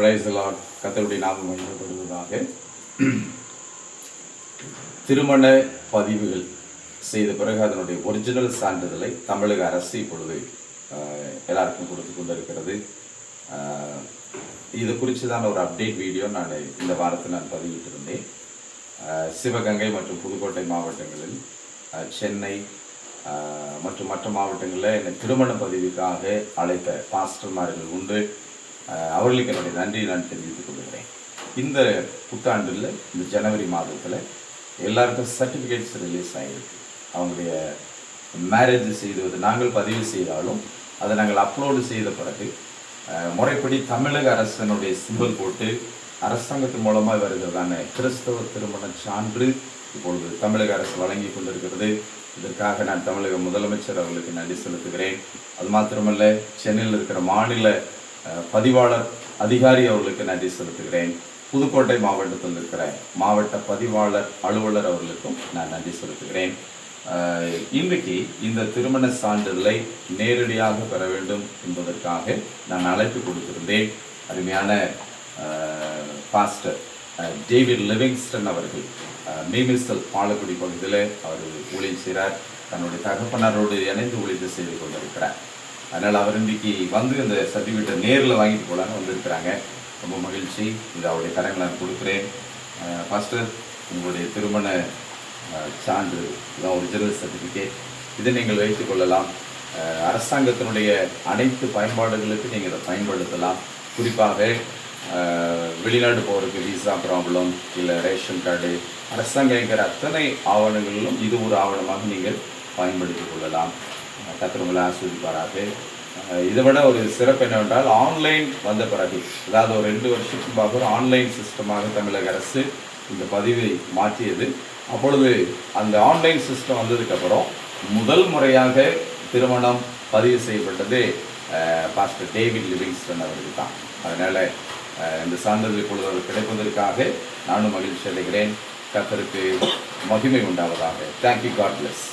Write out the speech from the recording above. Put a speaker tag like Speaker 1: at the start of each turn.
Speaker 1: Praise the Lord. கர்த்தருடைய நாமம் மகிமைப்படுவதாக. திருமண பதிவுகள் செய்த பிறகு அதனுடைய ஒரிஜினல் சான்றிதழை தமிழக அரசு இப்பொழுது எல்லாருக்கும் கொடுத்து கொண்டிருக்கிறது. இது குறித்து தான் ஒரு அப்டேட் வீடியோ நான் இந்த வாரத்தில் நான் பதிவிட்டிருந்தேன். சிவகங்கை மற்றும் புதுக்கோட்டை மாவட்டங்களில், சென்னை மற்றும் மற்ற மாவட்டங்களில் என்னை திருமண பதிவுக்காக அழைத்த பாஸ்டர்மார்கள் உண்டு. அவர்களுக்கு என்னுடைய நன்றியை நான் தெரிவித்துக் கொள்கிறேன். இந்த புத்தாண்டில் இந்த ஜனவரி மாதத்தில் எல்லாருக்கும் சர்டிஃபிகேட்ஸ் ரிலீஸ் ஆகிருக்கு. அவங்களுடைய மேரேஜ் செய்துவது நாங்கள் பதிவு செய்தாலும் அதை நாங்கள் அப்லோடு செய்த பிறகு முறைப்படி தமிழக அரசனுடைய சிம்பல் போட்டு அரசாங்கத்தின் மூலமாக வருகிறதான கிறிஸ்தவ திருமண சான்று இப்பொழுது தமிழக அரசு வழங்கி கொண்டிருக்கிறது. இதற்காக நான் தமிழக முதலமைச்சர் அவர்களுக்கு நன்றி செலுத்துகிறேன். அது மாத்திரமல்ல, சென்னையில் இருக்கிற மாநில பதிவாளர் அதிகாரி அவர்களுக்கு நன்றி செலுத்துகிறேன். புதுக்கோட்டை மாவட்டத்தில் இருக்கிற மாவட்ட பதிவாளர் அலுவலர் அவர்களுக்கும் நான் நன்றி செலுத்துகிறேன். இன்றைக்கு இந்த திருமண சான்றிதழை நேரடியாக பெற வேண்டும் என்பதற்காக நான் அழைப்பு கொடுத்திருந்தேன். அருமையான பாஸ்டர் டேவிட் லிவிங்ஸ்டன் அவர்கள் மீமிசல் பாலக்குடி பகுதியில் அவர் ஊழியம் செய்கிறார். தன்னுடைய தகப்பனாரோடு இணைந்து ஊழியத்தை செய்து கொண்டிருக்கிறார். அதனால் அவர் இன்றைக்கி வந்து இந்த சர்டிஃபிகேட்டை நேரில் வாங்கிட்டு போகலான்னு வந்திருக்கிறாங்க. ரொம்ப மகிழ்ச்சி. இது அவருடைய கரங்களை நான் கொடுக்குறேன். பாஸ்டர், உங்களுடைய திருமண சான்று இதான் ஒரிஜினல் சர்டிஃபிகேட். இதை நீங்கள் வைத்துக் கொள்ளலாம். அரசாங்கத்தினுடைய அனைத்து பயன்பாடுகளுக்கு நீங்கள் இதை பயன்படுத்தலாம். குறிப்பாக வெளிநாடு போகிறதுக்கு விசா ப்ராப்ளம், இல்லை ரேஷன் கார்டு, அரசாங்கம் இருக்கிற அத்தனை ஆவணங்களிலும் இது ஒரு ஆவணமாக நீங்கள் பயன்படுத்திக் கொள்ளலாம். கத்திரங்களை ஆஸ்வதிப்பாராக. இதை விட ஒரு சிறப்பு என்னவென்றால், ஆன்லைன் வந்த பிறகு, அதாவது ஒரு 2 வருஷத்துக்கு ஒரு ஆன்லைன் சிஸ்டமாக தமிழக அரசு இந்த பதிவை மாற்றியது. அப்பொழுது அந்த ஆன்லைன் சிஸ்டம் வந்ததுக்கப்புறம் முதல் முறையாக திருமணம் பதிவு செய்யப்பட்டது பாஸ்டர் டேவிட் லிவிங்ஸ்டன் அவருக்கு தான். அதனால் இந்த சான்றிதழ் இப்பொழுது அவர் கிடைப்பதற்காக நானும் மகிழ்ச்சி அடைகிறேன். கர்த்தருக்கு மகிமை உண்டாவதாக. தேங்க்யூ. God plus.